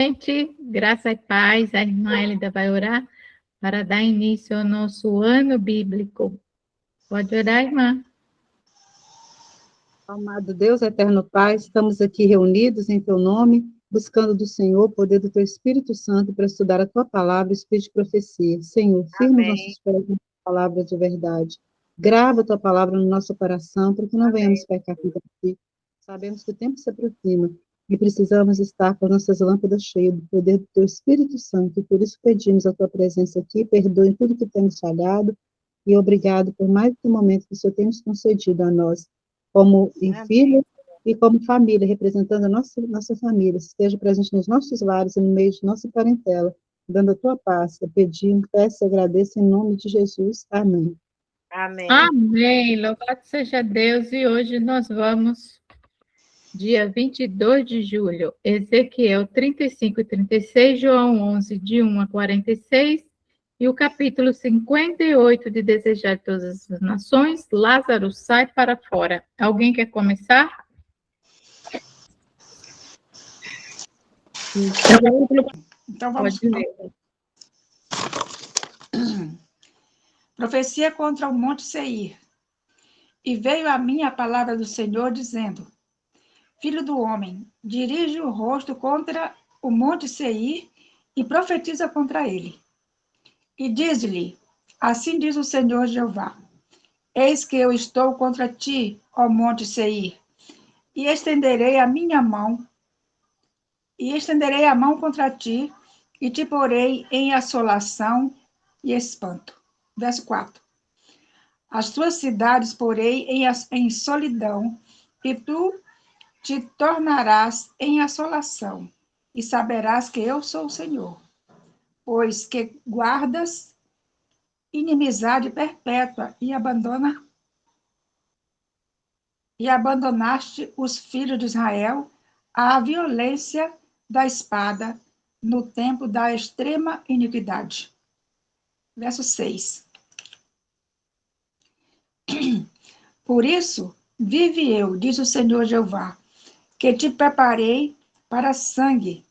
Gente, graça e paz, a irmã Elida vai orar para dar início ao nosso ano bíblico. Pode orar, irmã. Amado Deus, eterno Pai, estamos aqui reunidos em Teu nome, buscando do Senhor o poder do Teu Espírito Santo para estudar a Tua palavra, Espírito de profecia. Senhor, firma os nossos pés na palavra de verdade. Grava a Tua palavra no nosso coração, para que não venhamos pecar contra Ti. Sabemos que o tempo se aproxima e precisamos estar com nossas lâmpadas cheias do poder do Teu Espírito Santo, e por isso pedimos a Tua presença aqui, perdoe tudo que temos falhado, e obrigado por mais um momento que o Senhor tem nos concedido a nós, como em filho e como família, representando a nossa família, esteja presente nos nossos lares e no meio de nossa parentela, dando a tua paz. Eu pedi, peço e agradeço em nome de Jesus. Amém. Amém. Amém. Louvado seja Deus. E hoje nós vamos, dia 22 de julho, Ezequiel 35 e 36, João 11, de 1 a 46, e o capítulo 58 de Desejar Todas as Nações, Lázaro sai para fora. Alguém quer começar? Então vamos. Pode ler. Profecia contra o Monte Seir. E veio a mim a palavra do Senhor, dizendo: Filho do homem, dirige o rosto contra o Monte Seir e profetiza contra ele. E diz-lhe: Assim diz o Senhor Jeová: Eis que eu estou contra ti, ó Monte Seir, e estenderei a mão contra ti, e te porei em assolação e espanto. Verso 4. As tuas cidades porei em solidão, e tu te tornarás em assolação, e saberás que eu sou o Senhor, pois que guardas inimizade perpétua e abandonaste os filhos de Israel à violência da espada no tempo da extrema iniquidade. Verso 6. Por isso, vive eu, diz o Senhor Jeová, que te preparei para sangue,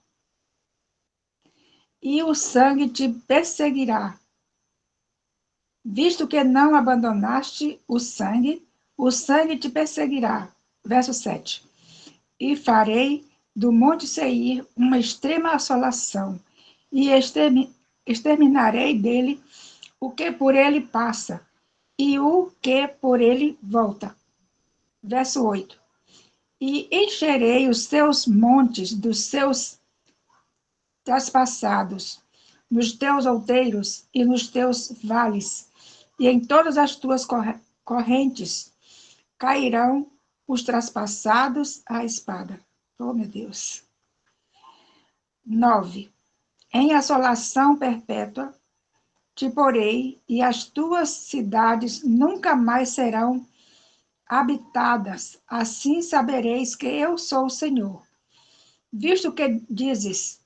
e o sangue te perseguirá. Visto que não abandonaste o sangue te perseguirá. Verso 7. E farei do Monte Seir uma extrema assolação, e exterminarei dele o que por ele passa, e o que por ele volta. Verso 8. E encherei os teus montes dos seus traspassados, nos teus outeiros e nos teus vales, e em todas as tuas correntes cairão os traspassados à espada. Oh, meu Deus. 9. Em assolação perpétua te porei, e as tuas cidades nunca mais serão habitadas. Assim sabereis que eu sou o Senhor. Visto que dizes,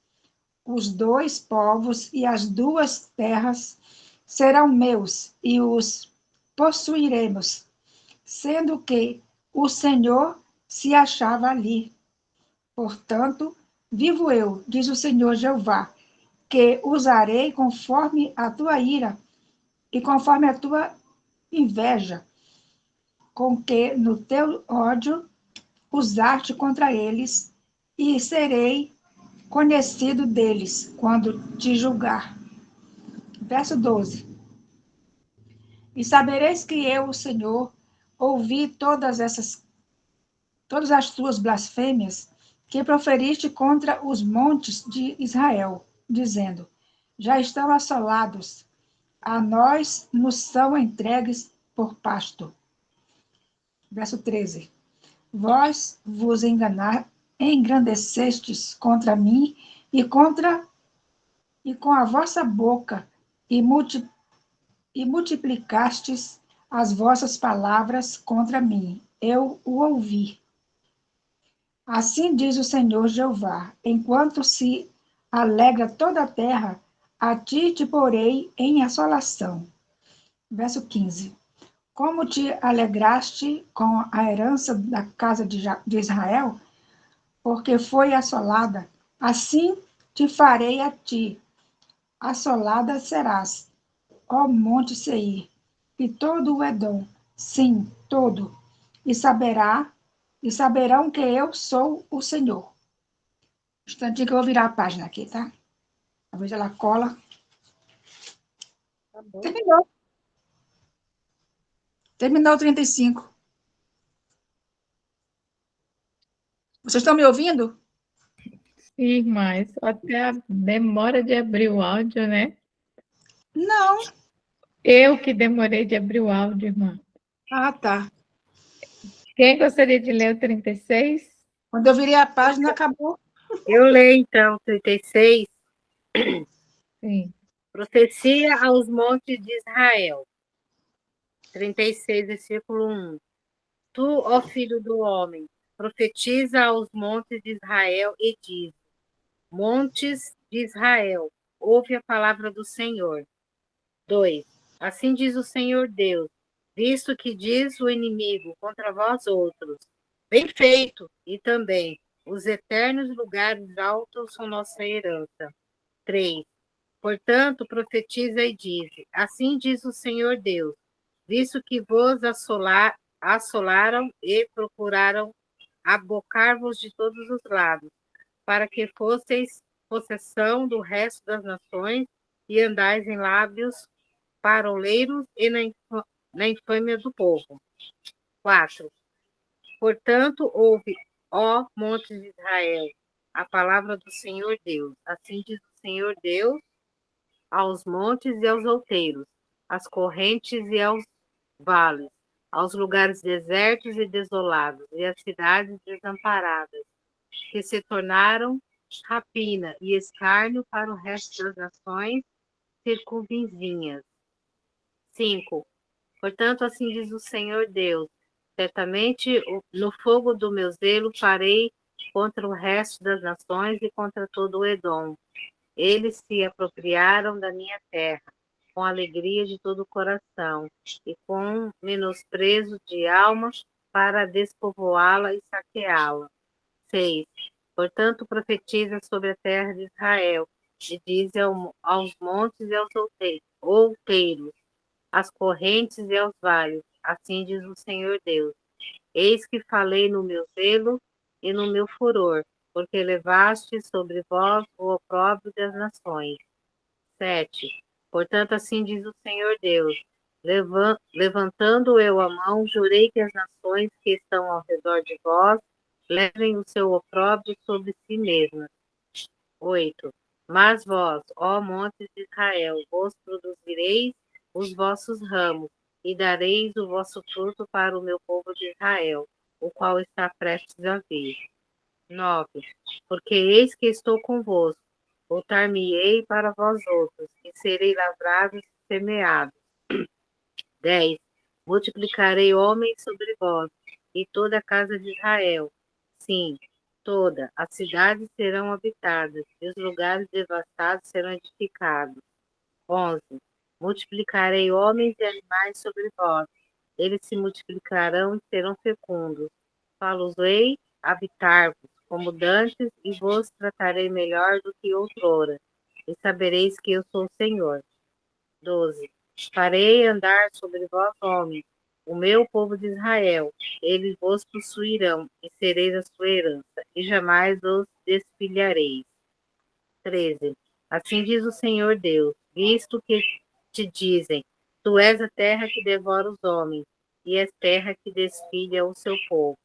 os dois povos e as duas terras serão meus, e os possuiremos, sendo que o Senhor se achava ali. Portanto, vivo eu, diz o Senhor Jeová, que usarei conforme a tua ira e conforme a tua inveja, com que no teu ódio usaste contra eles, e serei conhecido deles quando te julgar. Verso 12. E sabereis que eu, o Senhor, ouvi todas as tuas blasfêmias que proferiste contra os montes de Israel, dizendo: já estão assolados, a nós nos são entregues por pasto. Verso 13. Vós vos engrandecestes contra mim e com a vossa boca e multiplicastes as vossas palavras contra mim. Eu o ouvi. Assim diz o Senhor Jeová: enquanto se alegra toda a terra, a ti te porei em assolação. Verso 15. Como te alegraste com a herança da casa de Israel, porque foi assolada, assim te farei a ti, assolada serás, ó monte Seir, e todo o Edom, sim, todo, e saberão que eu sou o Senhor. Um instantinho que eu vou virar a página aqui, tá? Talvez ela cola. Tá bom. Terminou. Terminou o 35. Vocês estão me ouvindo? Sim, mas até a demora de abrir o áudio, né? Não. Eu que demorei de abrir o áudio, irmã. Ah, tá. Quem gostaria de ler o 36? Quando eu virei a página, acabou. Eu leio, então, 36. Sim. Profecia aos montes de Israel. 36, versículo 1. Tu, ó filho do homem, profetiza aos montes de Israel e diz: Montes de Israel, ouve a palavra do Senhor. 2. Assim diz o Senhor Deus, visto que diz o inimigo contra vós outros: Bem feito, e também os eternos lugares altos são nossa herança. 3. Portanto, profetiza e diz: Assim diz o Senhor Deus, visto que vos assolaram e procuraram abocar-vos de todos os lados, para que fosseis possessão do resto das nações e andais em lábios paroleiros e na infâmia do povo. 4. Portanto, ouve, ó montes de Israel, a palavra do Senhor Deus. Assim diz o Senhor Deus aos montes e aos outeiros, às correntes e aos vales, aos lugares desertos e desolados, e às cidades desamparadas, que se tornaram rapina e escárnio para o resto das nações circunvizinhas. 5. Portanto, assim diz o Senhor Deus, certamente no fogo do meu zelo farei contra o resto das nações e contra todo o Edom. Eles se apropriaram da minha terra, com alegria de todo o coração, e com menosprezo de alma, para despovoá-la e saqueá-la. 6. Portanto, profetiza sobre a terra de Israel, e diz aos montes e aos outeiros, às correntes e aos vales, assim diz o Senhor Deus. Eis que falei no meu zelo e no meu furor, porque levaste sobre vós o opróbrio das nações. 7. Portanto, assim diz o Senhor Deus, levantando eu a mão, jurei que as nações que estão ao redor de vós levem o seu opróbrio sobre si mesmas. 8. Mas vós, ó montes de Israel, vos produzireis os vossos ramos, e dareis o vosso fruto para o meu povo de Israel, o qual está prestes a vir. 9. Porque eis que estou convosco, voltar-me-ei para vós outros, e serei lavrados e semeados. 10. Multiplicarei homens sobre vós, e toda a casa de Israel. Sim, toda. As cidades serão habitadas, e os lugares devastados serão edificados. 11. Multiplicarei homens e animais sobre vós. Eles se multiplicarão e serão fecundos. Falo-ei habitar-vos, como dantes, e vos tratarei melhor do que outrora. E sabereis que eu sou o Senhor. 12. Farei andar sobre vós homens, o meu povo de Israel. Eles vos possuirão, e sereis a sua herança, e jamais os despilhareis. 13. Assim diz o Senhor Deus, visto que te dizem, tu és a terra que devora os homens, e és terra que despilha o seu povo.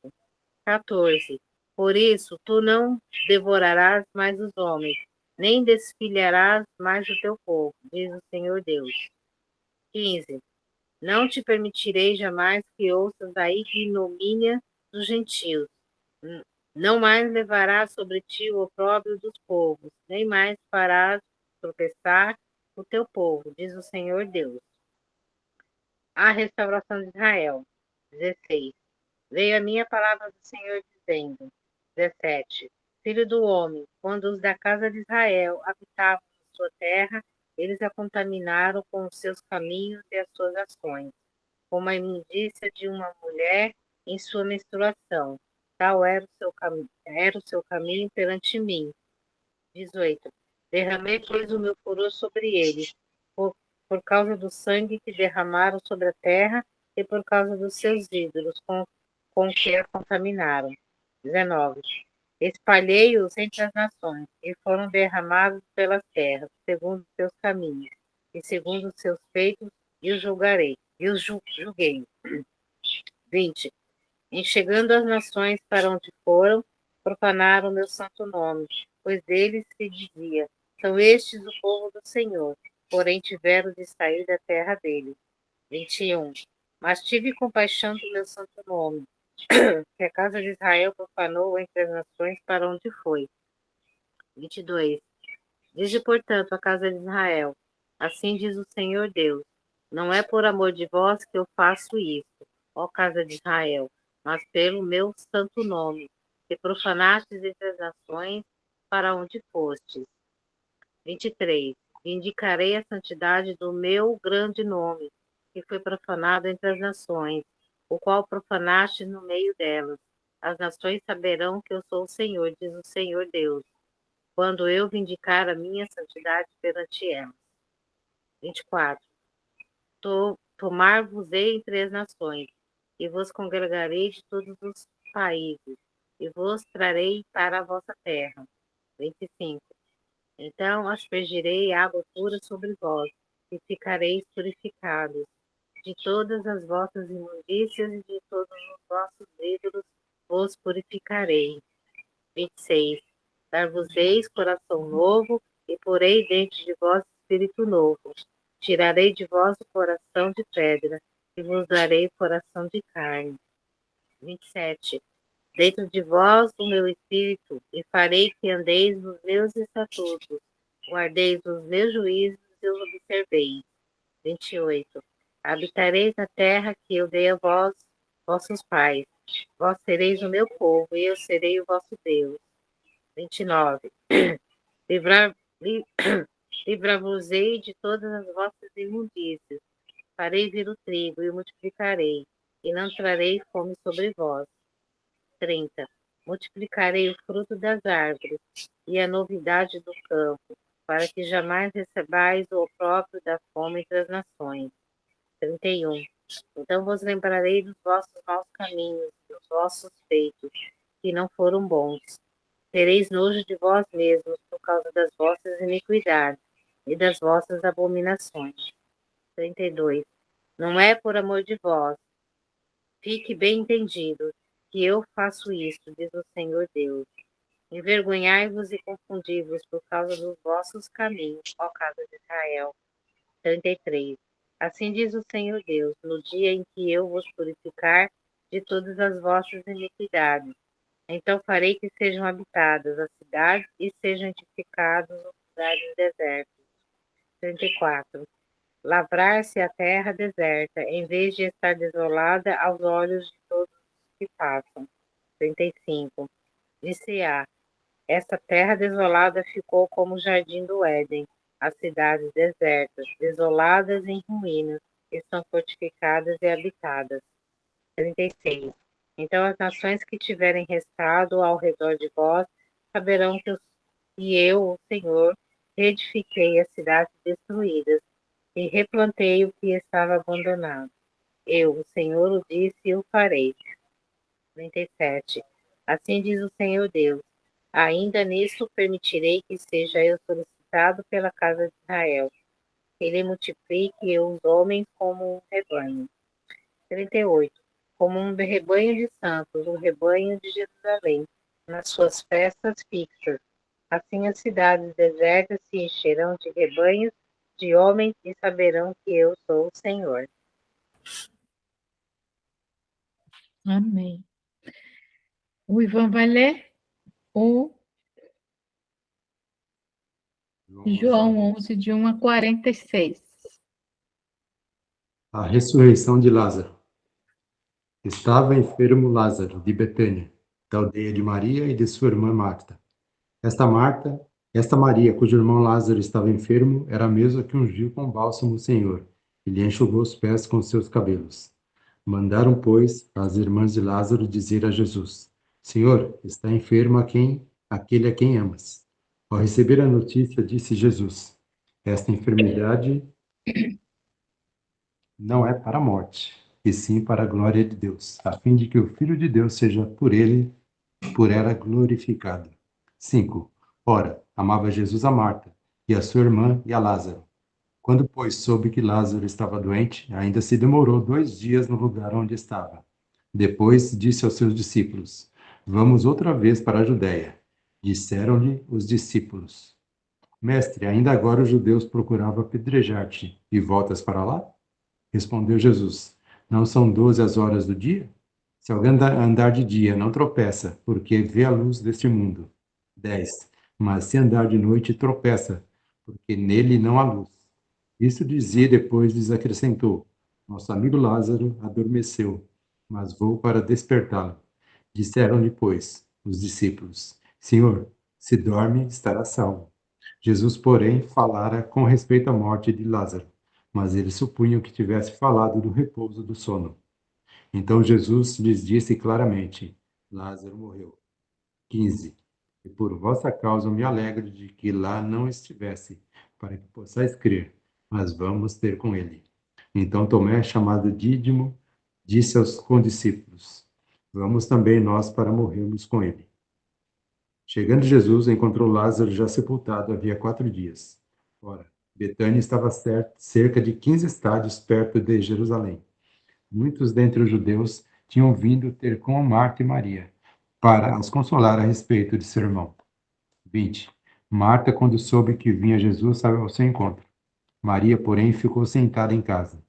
14. Por isso, tu não devorarás mais os homens, nem despilharás mais o teu povo, diz o Senhor Deus. 15. Não te permitirei jamais que ouças a ignomínia dos gentios. Não mais levarás sobre ti o opróbrio dos povos, nem mais farás tropeçar o teu povo, diz o Senhor Deus. A restauração de Israel. 16. Veio a minha palavra do Senhor dizendo. 17. Filho do homem, quando os da casa de Israel habitavam na sua terra, eles a contaminaram com os seus caminhos e as suas ações, como a imundícia de uma mulher em sua menstruação. Tal era o seu caminho perante mim. 18. Derramei, pois, o meu furor sobre eles, por causa do sangue que derramaram sobre a terra e por causa dos seus ídolos, com que a contaminaram. 19. Espalhei-os entre as nações, e foram derramados pelas terras, segundo os seus caminhos, e segundo os seus feitos, e os julgarei, julguei. 20. Enchegando as nações para onde foram, profanaram o meu santo nome, pois deles se dizia: são estes o povo do Senhor, porém tiveram de sair da terra dele. 21. Mas tive compaixão do meu santo nome, que a casa de Israel profanou entre as nações para onde foi. 22. Dize, portanto, a casa de Israel: assim diz o Senhor Deus: não é por amor de vós que eu faço isso, ó casa de Israel, mas pelo meu santo nome, que profanastes entre as nações para onde fostes. 23. Vindicarei a santidade do meu grande nome, que foi profanado entre as nações, o qual profanaste no meio delas. As nações saberão que eu sou o Senhor, diz o Senhor Deus, quando eu vindicar a minha santidade perante elas. 24. Tomar-vos-ei entre as nações, e vos congregarei de todos os países, e vos trarei para a vossa terra. 25. Então aspergirei água pura sobre vós, e ficareis purificados. De todas as vossas imundícias e de todos os vossos ídolos vos purificarei. 26. Dar-vos-eis coração novo, e porei dentro de vós espírito novo. Tirarei de vós o coração de pedra, e vos darei coração de carne. 27. Dentro de vós o meu espírito, e farei que andeis nos meus estatutos, guardeis os meus juízos e os observeis. 28. Habitareis na terra que eu dei a vós, vossos pais. Vós sereis o meu povo, e eu serei o vosso Deus. 29. Livrar-vos-ei de todas as vossas imundícias. Farei vir o trigo e o multiplicarei, e não trarei fome sobre vós. 30. Multiplicarei o fruto das árvores e a novidade do campo, para que jamais recebais o opróbrio da fome entre as nações. 31. Então vos lembrarei dos vossos maus caminhos, dos vossos feitos, que não foram bons. Tereis nojo de vós mesmos por causa das vossas iniquidades e das vossas abominações. 32. Não é por amor de vós, fique bem entendido, que eu faço isso, diz o Senhor Deus. Envergonhai-vos e confundi-vos por causa dos vossos caminhos, ó casa de Israel. 33. Assim diz o Senhor Deus, no dia em que eu vos purificar de todas as vossas iniquidades, então farei que sejam habitadas as cidades e sejam edificados os lugares desertos. 34. Lavrar-se a terra deserta, em vez de estar desolada aos olhos de todos os que passam. 35. Disse-á: esta terra desolada ficou como o jardim do Éden, as cidades desertas, desoladas em ruínas, estão fortificadas e habitadas. 36. Então as nações que tiverem restado ao redor de vós saberão que eu, o Senhor, reedifiquei as cidades destruídas e replantei o que estava abandonado. Eu, o Senhor, o disse e o farei. 37. Assim diz o Senhor Deus: ainda nisso permitirei que seja eu solicitado pela casa de Israel. Ele multiplique os homens como um rebanho. 38. Como um rebanho de santos, o rebanho de Jerusalém, nas suas festas fixas. Assim as cidades desertas se encherão de rebanhos de homens e saberão que eu sou o Senhor. Amém. O Ivan vai ler o João 11, de 1 a 46. A ressurreição de Lázaro. Estava enfermo Lázaro, de Betânia, da aldeia de Maria e de sua irmã Marta. Esta Maria, cujo irmão Lázaro estava enfermo, era a mesma que ungiu com bálsamo o Senhor, e lhe enxugou os pés com seus cabelos. Mandaram, pois, as irmãs de Lázaro dizer a Jesus: Senhor, está enfermo aquele a quem amas. Ao receber a notícia, disse Jesus: esta enfermidade não é para a morte, e sim para a glória de Deus, a fim de que o Filho de Deus seja por ela glorificado. 5. Ora, amava Jesus a Marta, e a sua irmã e a Lázaro. Quando, pois, soube que Lázaro estava doente, ainda se demorou 2 dias no lugar onde estava. Depois disse aos seus discípulos: vamos outra vez para a Judéia. Disseram-lhe os discípulos: Mestre, ainda agora os judeus procuravam apedrejar-te, e voltas para lá? Respondeu Jesus: não são 12 as horas do dia? Se alguém andar de dia, não tropeça, porque vê a luz deste mundo. 10. Mas se andar de noite, tropeça, porque nele não há luz. Isso dizia e depois lhes acrescentou: nosso amigo Lázaro adormeceu, mas vou para despertá-lo. Disseram-lhe, pois, os discípulos: Senhor, se dorme, estará salvo. Jesus, porém, falara com respeito à morte de Lázaro, mas eles supunham que tivesse falado do repouso do sono. Então Jesus lhes disse claramente: Lázaro morreu. 15. E por vossa causa me alegro de que lá não estivesse, para que possais crer, mas vamos ter com ele. Então Tomé, chamado Dídimo, disse aos condiscípulos: vamos também nós para morrermos com ele. Chegando Jesus, encontrou Lázaro já sepultado havia 4 dias. Ora, Betânia estava cerca de 15 estádios perto de Jerusalém. Muitos dentre os judeus tinham vindo ter com Marta e Maria, para as consolar a respeito de seu irmão. 20. Marta, quando soube que vinha Jesus, saiu ao seu encontro. Maria, porém, ficou sentada em casa.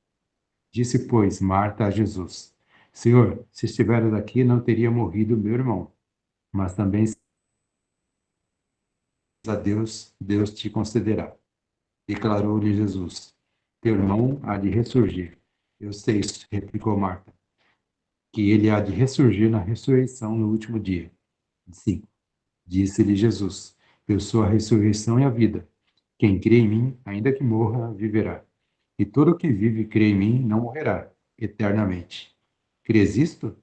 Disse, pois, Marta a Jesus: Senhor, se estiveras aqui, não teria morrido meu irmão. Mas também, se a Deus, Deus te concederá. Declarou-lhe Jesus: teu irmão há de ressurgir. Eu sei, replicou Marta, que ele há de ressurgir na ressurreição no último dia. 5. Disse-lhe Jesus: eu sou a ressurreição e a vida. Quem crê em mim, ainda que morra, viverá. E todo o que vive e crê em mim não morrerá eternamente. Crês isto?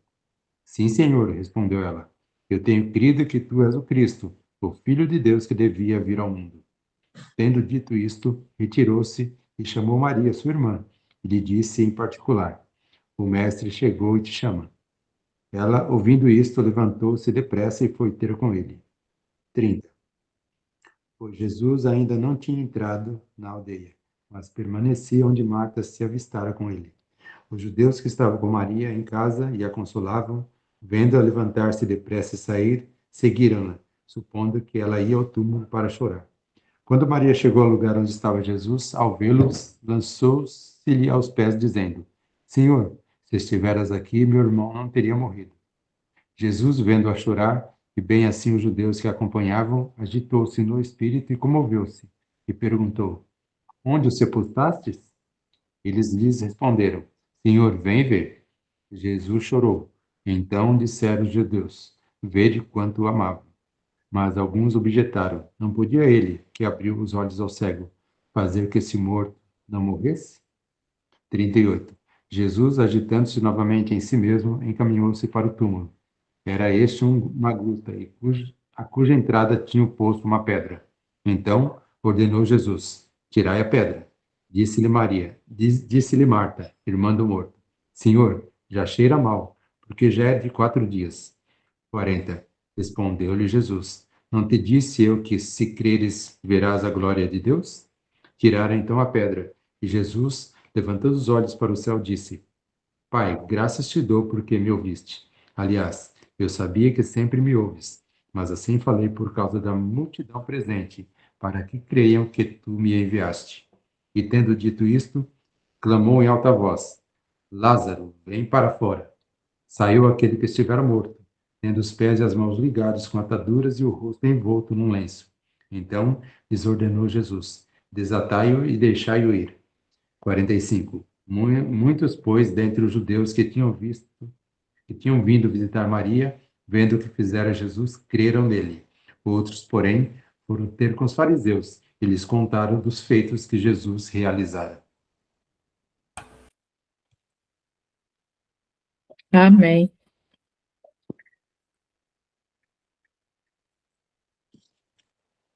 Sim, Senhor, respondeu ela. Eu tenho crido que tu és o Cristo, o Filho de Deus que devia vir ao mundo. Tendo dito isto, retirou-se e chamou Maria, sua irmã, e lhe disse em particular: o mestre chegou e te chama. Ela, ouvindo isto, levantou-se depressa e foi ter com ele. 30. Pois Jesus ainda não tinha entrado na aldeia, mas permanecia onde Marta se avistara com ele. Os judeus que estavam com Maria em casa e a consolavam, vendo-a levantar-se depressa e sair, seguiram-na, supondo que ela ia ao túmulo para chorar. Quando Maria chegou ao lugar onde estava Jesus, ao vê-los, lançou-se-lhe aos pés, dizendo: Senhor, se estiveras aqui, meu irmão não teria morrido. Jesus, vendo-a chorar, e bem assim os judeus que a acompanhavam, agitou-se no espírito e comoveu-se, e perguntou: onde o sepultastes? Eles lhes responderam: Senhor, vem ver. Jesus chorou. Então disseram os judeus: vede quanto o amava. Mas alguns objetaram: não podia ele, que abriu os olhos ao cego, fazer que esse morto não morresse? 38. Jesus, agitando-se novamente em si mesmo, encaminhou-se para o túmulo. Era este uma gruta, a cuja entrada tinha posto uma pedra. Então ordenou Jesus: tirai a pedra. Disse-lhe Marta, irmã do morto: Senhor, já cheira mal, porque já é de 4 dias. 40. Respondeu-lhe Jesus: não te disse eu que, se creres, verás a glória de Deus? Tiraram então a pedra, e Jesus, levantando os olhos para o céu, disse: Pai, graças te dou porque me ouviste. Aliás, eu sabia que sempre me ouves, mas assim falei por causa da multidão presente, para que creiam que tu me enviaste. E tendo dito isto, clamou em alta voz: Lázaro, vem para fora. Saiu aquele que estivera morto, tendo os pés e as mãos ligados com ataduras e o rosto envolto num lenço. Então lhes ordenou Jesus: desatai-o e deixai-o ir. 45. Muitos, pois, dentre os judeus que tinham vindo visitar Maria, vendo o que fizera Jesus, creram nele. Outros, porém, foram ter com os fariseus e lhes contaram dos feitos que Jesus realizara. Amém.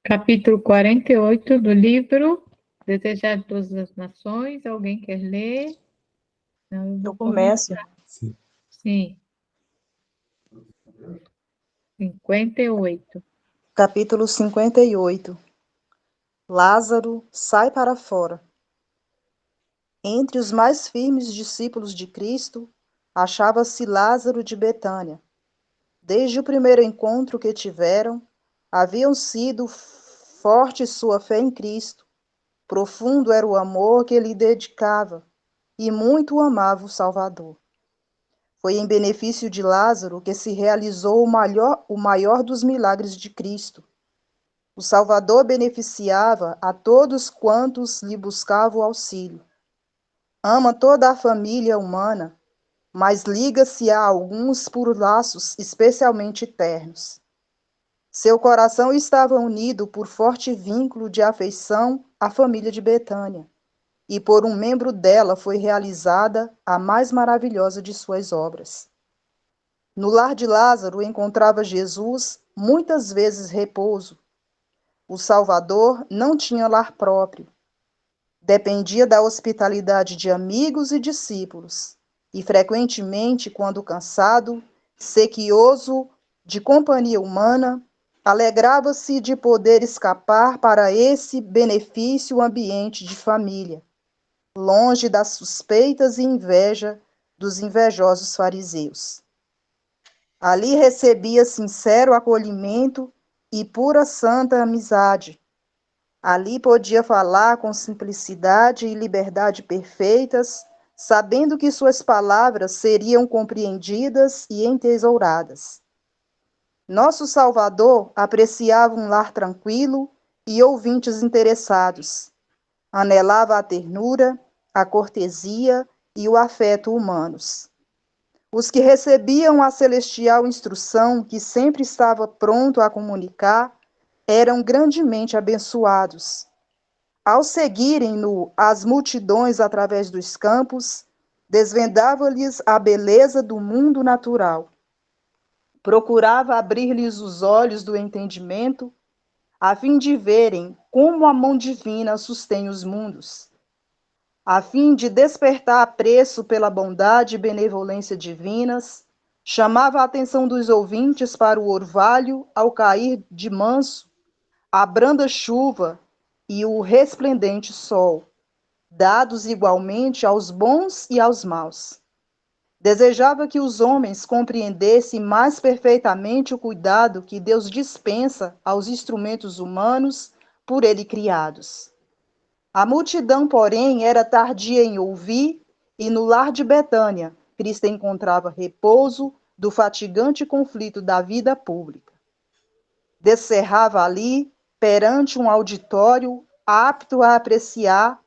Capítulo 48 do livro Desejado de Todas as Nações. Alguém quer ler? Não, Eu começo. Sim. Sim. 58. Capítulo 58. Lázaro sai para fora. Entre os mais firmes discípulos de Cristo, achava-se Lázaro de Betânia. Desde o primeiro encontro que tiveram, haviam sido forte sua fé em Cristo, profundo era o amor que lhe dedicava, e muito amava o Salvador. Foi em benefício de Lázaro que se realizou o maior dos milagres de Cristo. O Salvador beneficiava a todos quantos lhe buscavam auxílio. Ama toda a família humana, mas liga-se a alguns por laços especialmente ternos. Seu coração estava unido por forte vínculo de afeição à família de Betânia, e por um membro dela foi realizada a mais maravilhosa de suas obras. No lar de Lázaro encontrava Jesus muitas vezes repouso. O Salvador não tinha lar próprio. Dependia da hospitalidade de amigos e discípulos, e frequentemente, quando cansado, sequioso de companhia humana, alegrava-se de poder escapar para esse benefício ambiente de família, longe das suspeitas e inveja dos invejosos fariseus. Ali recebia sincero acolhimento e pura santa amizade. Ali podia falar com simplicidade e liberdade perfeitas, sabendo que suas palavras seriam compreendidas e entesouradas. Nosso Salvador apreciava um lar tranquilo e ouvintes interessados. Anelava a ternura, a cortesia e o afeto humanos. Os que recebiam a celestial instrução, que sempre estava pronto a comunicar, eram grandemente abençoados. Ao seguirem-no as multidões através dos campos, desvendava-lhes a beleza do mundo natural. Procurava abrir-lhes os olhos do entendimento, a fim de verem como a mão divina sustém os mundos. A fim de despertar apreço pela bondade e benevolência divinas, chamava a atenção dos ouvintes para o orvalho ao cair de manso, a branda chuva e o resplendente sol, dados igualmente aos bons e aos maus. Desejava que os homens compreendessem mais perfeitamente o cuidado que Deus dispensa aos instrumentos humanos por ele criados. A multidão, porém, era tardia em ouvir, e no lar de Betânia, Cristo encontrava repouso do fatigante conflito da vida pública. Descerrava ali, perante um auditório apto a apreciar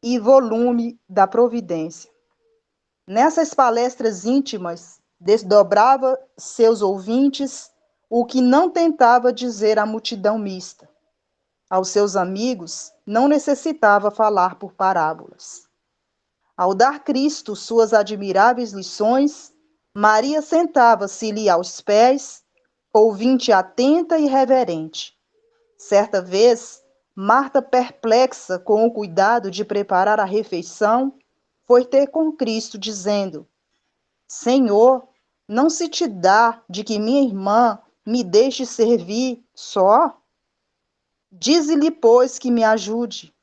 e volume da providência. Nessas palestras íntimas, desdobrava seus ouvintes o que não tentava dizer à multidão mista. Aos seus amigos, não necessitava falar por parábolas. Ao dar Cristo suas admiráveis lições, Maria sentava-se-lhe aos pés, ouvinte atenta e reverente. Certa vez, Marta, perplexa com o cuidado de preparar a refeição, foi ter com Cristo, dizendo: Senhor, não se te dá de que minha irmã me deixe servir só? Dize-lhe, pois, que me ajude.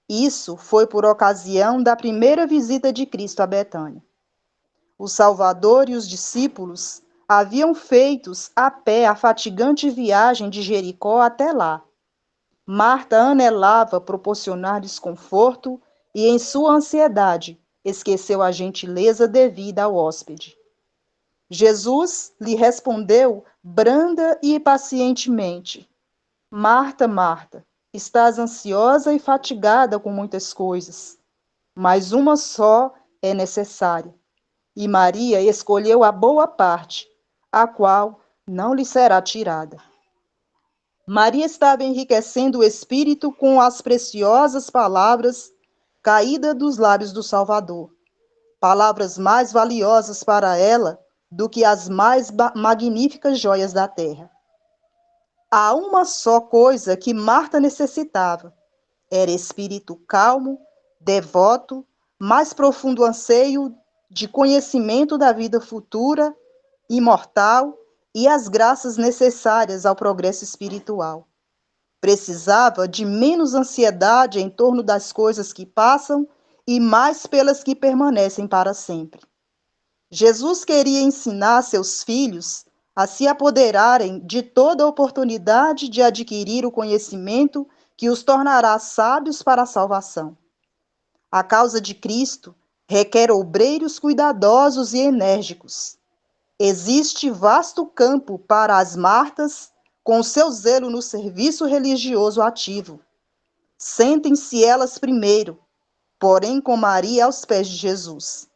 Isso foi por ocasião da primeira visita de Cristo a Betânia. O Salvador e os discípulos haviam feito a pé a fatigante viagem de Jericó até lá. Marta anelava proporcionar desconforto e, em sua ansiedade, esqueceu a gentileza devida ao hóspede. Jesus lhe respondeu branda e pacientemente: Marta, Marta, estás ansiosa e fatigada com muitas coisas, mas uma só é necessária. E Maria escolheu a boa parte, a qual não lhe será tirada. Maria estava enriquecendo o espírito com as preciosas palavras caídas dos lábios do Salvador, palavras mais valiosas para ela do que as mais magníficas joias da terra. Há uma só coisa que Marta necessitava. Era espírito calmo, devoto, mais profundo anseio de conhecimento da vida futura, imortal e as graças necessárias ao progresso espiritual. Precisava de menos ansiedade em torno das coisas que passam e mais pelas que permanecem para sempre. Jesus queria ensinar seus filhos a se apoderarem de toda oportunidade de adquirir o conhecimento que os tornará sábios para a salvação. A causa de Cristo requer obreiros cuidadosos e enérgicos. Existe vasto campo para as Martas, com seu zelo no serviço religioso ativo. Sentem-se elas primeiro, porém com Maria aos pés de Jesus.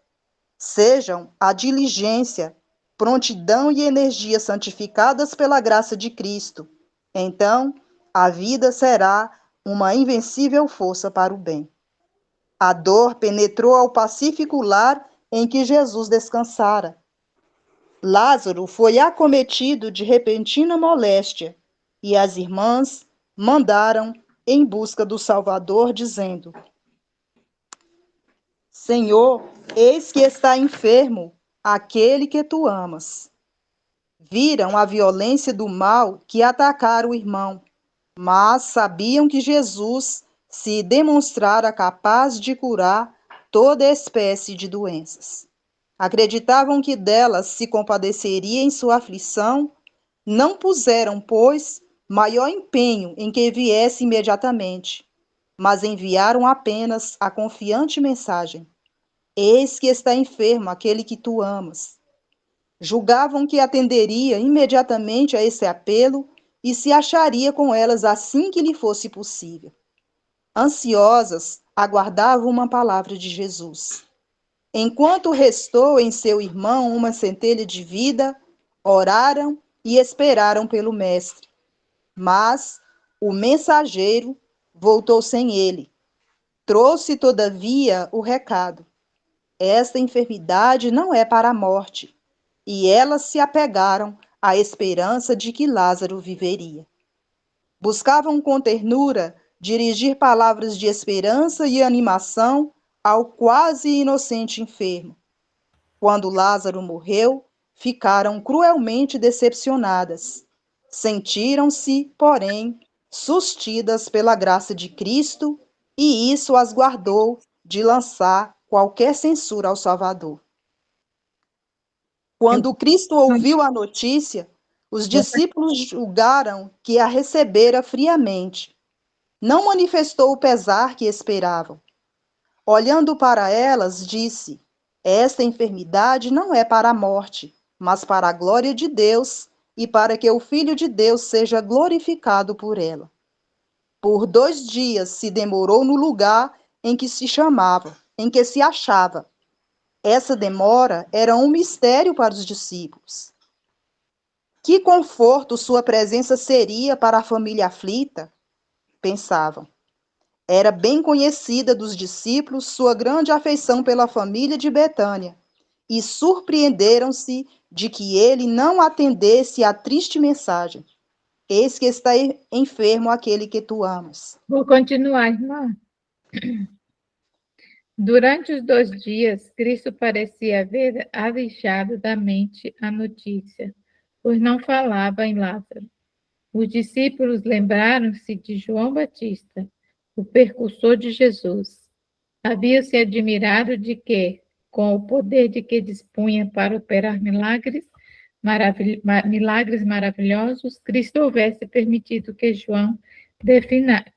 Sejam a diligência, prontidão e energia santificadas pela graça de Cristo. Então, a vida será uma invencível força para o bem. A dor penetrou ao pacífico lar em que Jesus descansara. Lázaro foi acometido de repentina moléstia, e as irmãs mandaram em busca do Salvador, dizendo: Senhor, eis que está enfermo aquele que tu amas. Viram a violência do mal que atacara o irmão, mas sabiam que Jesus se demonstrara capaz de curar toda espécie de doenças. Acreditavam que delas se compadeceria em sua aflição, não puseram, pois, maior empenho em que viesse imediatamente, mas enviaram apenas a confiante mensagem: Eis que está enfermo aquele que tu amas. Julgavam que atenderia imediatamente a esse apelo e se acharia com elas assim que lhe fosse possível. Ansiosas, aguardavam uma palavra de Jesus. Enquanto restou em seu irmão uma centelha de vida, oraram e esperaram pelo Mestre. Mas o mensageiro voltou sem ele. Trouxe, todavia, o recado: esta enfermidade não é para a morte. E elas se apegaram à esperança de que Lázaro viveria. Buscavam com ternura dirigir palavras de esperança e animação ao quase inocente enfermo. Quando Lázaro morreu, ficaram cruelmente decepcionadas. Sentiram-se, porém, sustidas pela graça de Cristo, e isso as guardou de lançar qualquer censura ao Salvador. Quando Cristo ouviu a notícia, os discípulos julgaram que a recebera friamente. Não manifestou o pesar que esperavam. Olhando para elas, disse: esta enfermidade não é para a morte, mas para a glória de Deus e para que o Filho de Deus seja glorificado por ela. Por 2 dias se demorou no lugar em que se achava. Essa demora era um mistério para os discípulos. Que conforto sua presença seria para a família aflita, pensavam. Era bem conhecida dos discípulos sua grande afeição pela família de Betânia, e surpreenderam-se de que ele não atendesse à triste mensagem: eis que está enfermo aquele que tu amas. Vou continuar, irmã. Durante os 2 dias, Cristo parecia haver alixado da mente a notícia, pois não falava em Lázaro. Os discípulos lembraram-se de João Batista, o precursor de Jesus. Haviam-se admirado de que, com o poder de que dispunha para operar milagres maravilhosos, Cristo houvesse permitido que João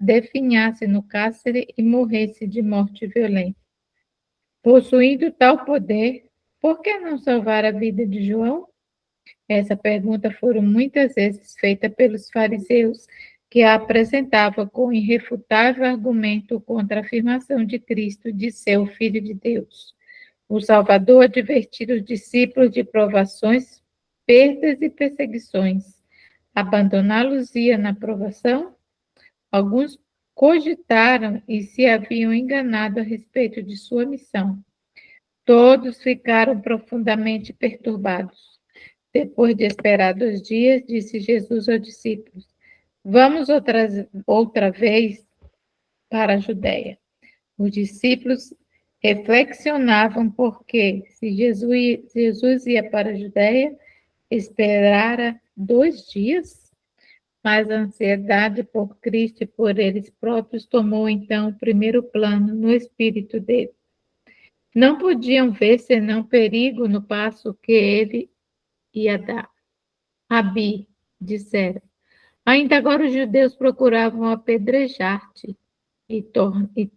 definhasse no cárcere e morresse de morte violenta. Possuindo tal poder, por que não salvar a vida de João? Essa pergunta foram muitas vezes feita pelos fariseus, que a apresentavam com irrefutável argumento contra a afirmação de Cristo de ser o Filho de Deus. O Salvador advertira os discípulos de provações, perdas e perseguições. Abandoná-los-ia na provação? Alguns cogitaram e se haviam enganado a respeito de sua missão. Todos ficaram profundamente perturbados. Depois de esperar 2 dias, disse Jesus aos discípulos: Vamos outra vez para a Judéia. Os discípulos reflexionavam porque, se Jesus ia para a Judéia, esperara 2 dias, mas a ansiedade por Cristo e por eles próprios tomou então o primeiro plano no espírito dele. Não podiam ver senão perigo no passo que ele ia dar. Rabi, disseram, ainda agora os judeus procuravam apedrejar-te e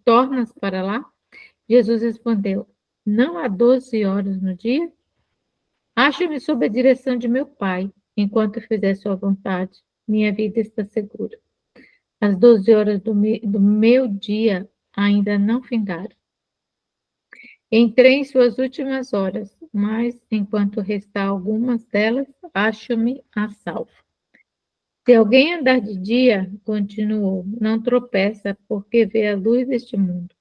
tornas para lá? Jesus respondeu, não há 12 horas no dia? Acho-me sob a direção de meu Pai, enquanto fizer sua vontade. Minha vida está segura. As 12 horas do meu dia ainda não findaram. Entrei em suas últimas horas, mas, enquanto restar algumas delas, acho-me a salvo. Se alguém andar de dia, continuou, não tropeça, porque vê a luz deste mundo.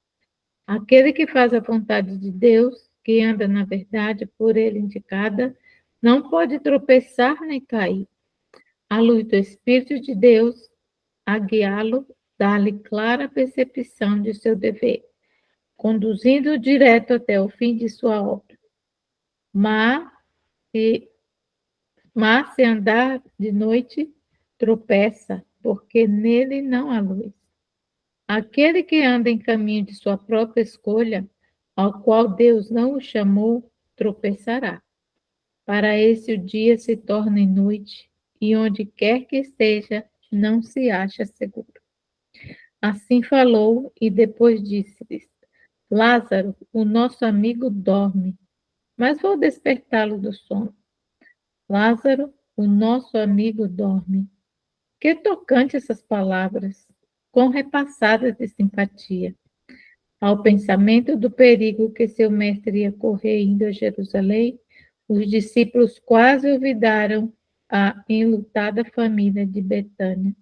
Aquele que faz a vontade de Deus, que anda na verdade por ele indicada, não pode tropeçar nem cair. A luz do Espírito de Deus, a guiá-lo, dá-lhe clara percepção de seu dever, conduzindo-o direto até o fim de sua obra. Mas se andar de noite, tropeça, porque nele não há luz. Aquele que anda em caminho de sua própria escolha, ao qual Deus não o chamou, tropeçará. Para esse o dia se torna noite, e onde quer que esteja, não se acha seguro. Assim falou, e depois disse-lhes, Lázaro, o nosso amigo dorme, mas vou despertá-lo do sono. Lázaro, o nosso amigo dorme. Que tocante essas palavras, quão repassadas de simpatia. Ao pensamento do perigo que seu mestre ia correr indo a Jerusalém, os discípulos quase olvidaram a enlutada família de Betânia.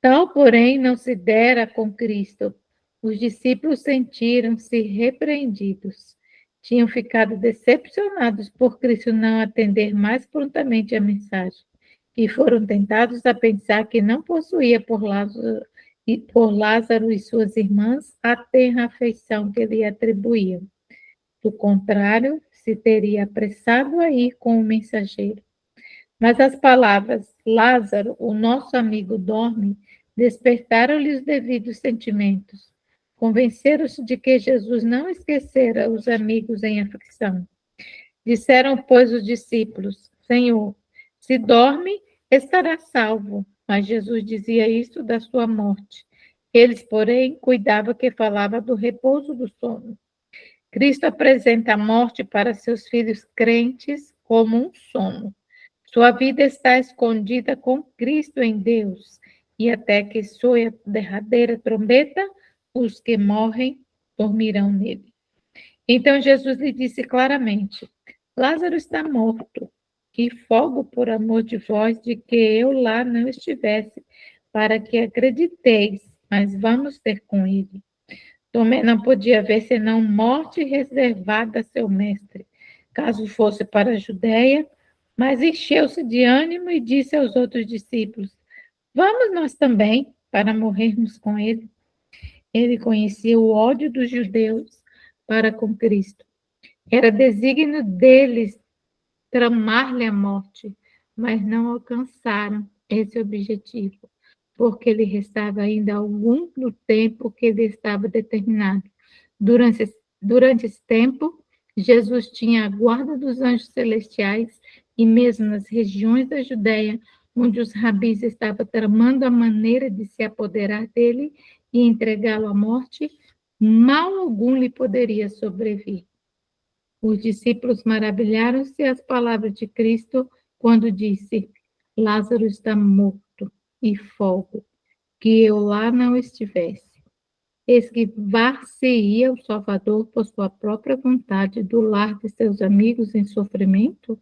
Tal, porém, não se dera com Cristo. Os discípulos sentiram-se repreendidos. Tinham ficado decepcionados por Cristo não atender mais prontamente a mensagem e foram tentados a pensar que não possuía por Lázaro e suas irmãs a tenra afeição que lhe atribuíam. Do contrário, se teria apressado a ir com o mensageiro. Mas as palavras, Lázaro, o nosso amigo dorme, despertaram-lhe os devidos sentimentos. Convenceram-se de que Jesus não esquecera os amigos em aflição. Disseram, pois, os discípulos, Senhor, se dorme, estará salvo. Mas Jesus dizia isso da sua morte. Eles, porém, cuidavam que falava do repouso do sono. Cristo apresenta a morte para seus filhos crentes como um sono. Sua vida está escondida com Cristo em Deus, e até que soe a derradeira trombeta, os que morrem dormirão nele. Então Jesus lhe disse claramente, Lázaro está morto, e folgo por amor de vós de que eu lá não estivesse, para que acrediteis, mas vamos ter com ele. Tomé não podia ver senão morte reservada a seu mestre, caso fosse para a Judéia, mas encheu-se de ânimo e disse aos outros discípulos, vamos nós também, para morrermos com ele. Ele conhecia o ódio dos judeus para com Cristo. Era desígnio deles tramar-lhe a morte, mas não alcançaram esse objetivo, porque lhe restava ainda algum do tempo que lhe estava determinado. Durante esse tempo, Jesus tinha a guarda dos anjos celestiais e mesmo nas regiões da Judéia, onde os rabis estavam tramando a maneira de se apoderar dele e entregá-lo à morte, mal algum lhe poderia sobrevir. Os discípulos maravilharam-se às palavras de Cristo quando disse, Lázaro está morto e folgo, que eu lá não estivesse. Esquivar-se-ia o Salvador por sua própria vontade do lar de seus amigos em sofrimento?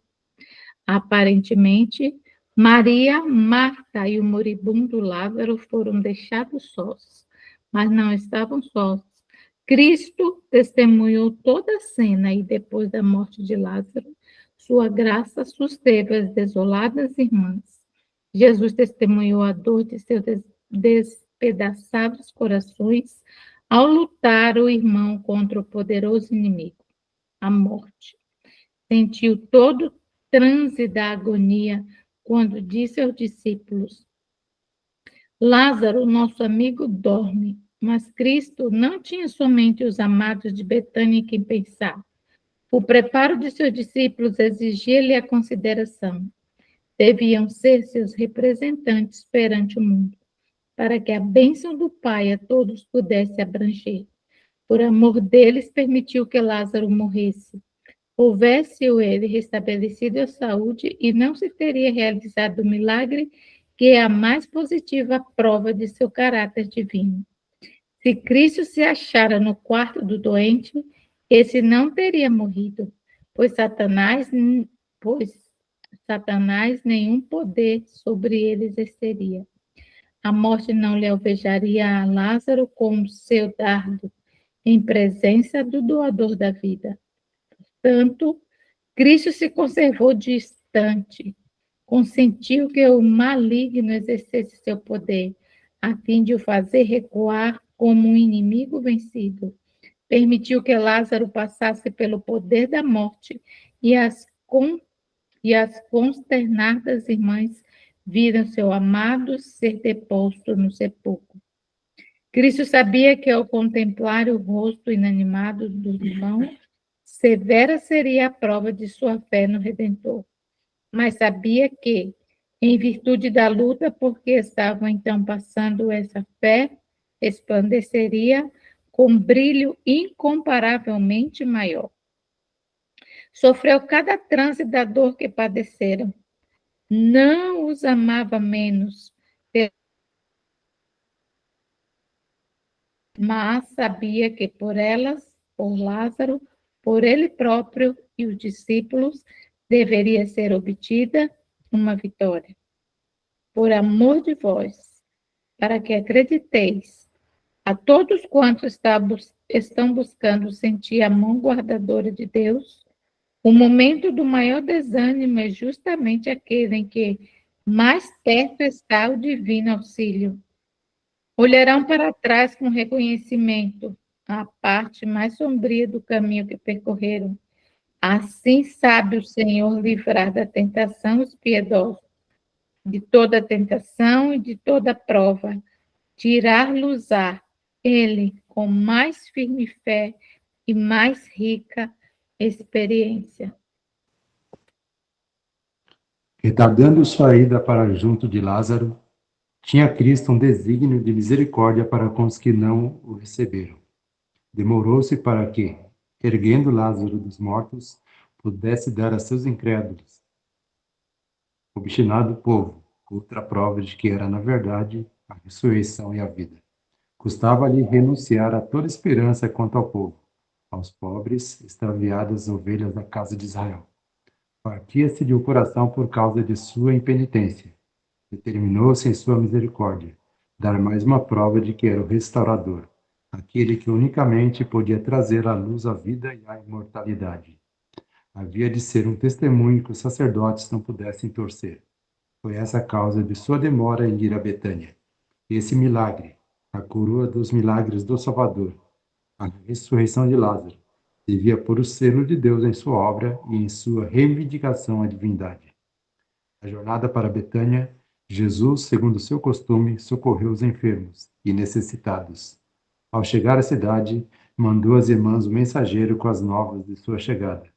Aparentemente, Maria, Marta e o moribundo Lázaro foram deixados sós, mas não estavam sós. Cristo testemunhou toda a cena e depois da morte de Lázaro, sua graça susteve as desoladas irmãs. Jesus testemunhou a dor de seus despedaçados corações ao lutar o irmão contra o poderoso inimigo, a morte. Sentiu todo o transe da agonia quando disse aos discípulos: Lázaro, nosso amigo, dorme. Mas Cristo não tinha somente os amados de Betânia em quem pensar. O preparo de seus discípulos exigia-lhe a consideração. Deviam ser seus representantes perante o mundo, para que a bênção do Pai a todos pudesse abranger. Por amor deles, permitiu que Lázaro morresse. Houvesse-o ele restabelecido a saúde e não se teria realizado o milagre que é a mais positiva prova de seu caráter divino. Se Cristo se achara no quarto do doente, esse não teria morrido, pois Satanás nenhum poder sobre ele exerceria. A morte não lhe alvejaria a Lázaro com seu dardo, em presença do doador da vida. Portanto, Cristo se conservou distante, consentiu que o maligno exercesse seu poder, a fim de o fazer recuar como um inimigo vencido. Permitiu que Lázaro passasse pelo poder da morte e as consternadas irmãs viram seu amado ser deposto no sepulcro. Cristo sabia que ao contemplar o rosto inanimado do irmão, severa seria a prova de sua fé no Redentor. Mas sabia que, em virtude da luta por que estavam então passando, essa fé resplandeceria com brilho incomparavelmente maior. Sofreu cada transe da dor que padeceram. Não os amava menos, mas sabia que por elas, por Lázaro, por ele próprio e os discípulos, deveria ser obtida uma vitória. Por amor de vós, para que acrediteis, a todos quantos estão buscando sentir a mão guardadora de Deus, o momento do maior desânimo é justamente aquele em que mais perto está o divino auxílio. Olharão para trás com reconhecimento a parte mais sombria do caminho que percorreram. Assim sabe o Senhor livrar da tentação os piedosos, de toda tentação e de toda prova, tirar-los-á ele com mais firme fé e mais rica experiência. Retardando sua ida para junto de Lázaro, tinha Cristo um desígnio de misericórdia para com os que não o receberam. Demorou-se para que, erguendo Lázaro dos mortos, pudesse dar a seus incrédulos, obstinado povo, outra prova de que era, na verdade, a ressurreição e a vida. Custava-lhe renunciar a toda esperança quanto ao povo, aos pobres, extraviadas ovelhas da casa de Israel. Partia-se de um coração por causa de sua impenitência. Determinou-se em sua misericórdia dar mais uma prova de que era o restaurador, aquele que unicamente podia trazer à luz a vida e a imortalidade. Havia de ser um testemunho que os sacerdotes não pudessem torcer. Foi essa a causa de sua demora em ir a Betânia. Esse milagre, a coroa dos milagres do Salvador, a ressurreição de Lázaro, devia pôr o selo de Deus em sua obra e em sua reivindicação à divindade. Na jornada para Betânia, Jesus, segundo seu costume, socorreu os enfermos e necessitados. Ao chegar à cidade, mandou às irmãs o mensageiro com as novas de sua chegada.